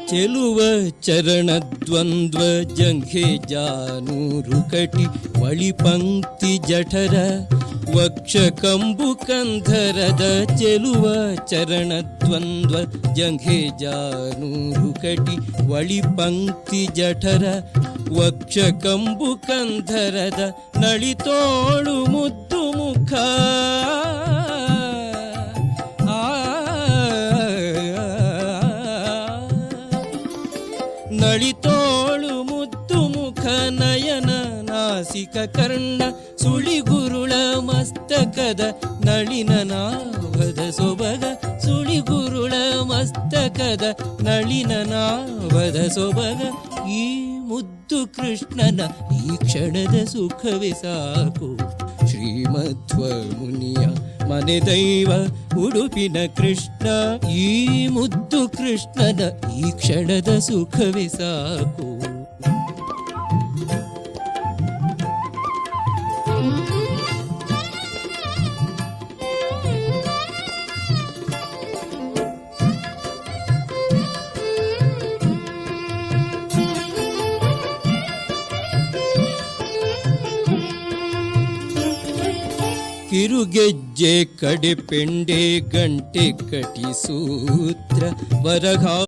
ಚೆಲುವ ಚರಣದ್ವಂದ್ವ ಜಂಘೆ ಜಾನೂರು ಕಟಿ ವಳಿ ಪಂಕ್ತಿ ಜಠರ ವಕ್ಷ ಕಂಬು ಕಂಧರದ ಚೆಲುವ ಚರಣದ್ವಂದ್ವ ಜಂಘೆ ಜಾನೂರು ಕಟಿ ವಳಿ ಪಂಕ್ತಿ ಜಠರ ವಕ್ಷ ಕಂಬು ಕಂಧರದ ನಳಿತೋಳು ಮುದ್ದು ಮುಖ ನಳಿತೋಳು ಮುದ್ದು ಮುಖ ನಯನ ನಾಸಿಕ ಕರ್ಣ ಸುಳಿಗುರುಳ ಮಸ್ತಕದ ನಳಿನ ನಾಭದ ಸೊಬಗ ಸುಳಿಗುರುಳ ಮಸ್ತಕದ ನಳಿನ ನಾಭದ ಸೊಬಗ ಈ ಮುದ್ದು ಕೃಷ್ಣನ ಈ ಕ್ಷಣದ ಸುಖವೇ ಸಾಕು. ಶ್ರೀಮಧ್ವ ಮುನಿಯ ಮನೆ ದೈವ ಉಡುಪಿನ ಕೃಷ್ಣ ಈ ಮುದ್ದು ಕೃಷ್ಣನ ಈ ಕ್ಷಣದ ಸುಖವೇ ಸಾಕು. ಕಿರುಗೆಜ್ಜೆ ಕಡೆ ಪೆಂಡೆ ಗಂಟೆ ಕಟಿ ಸೂತ್ರ ವರಘಾ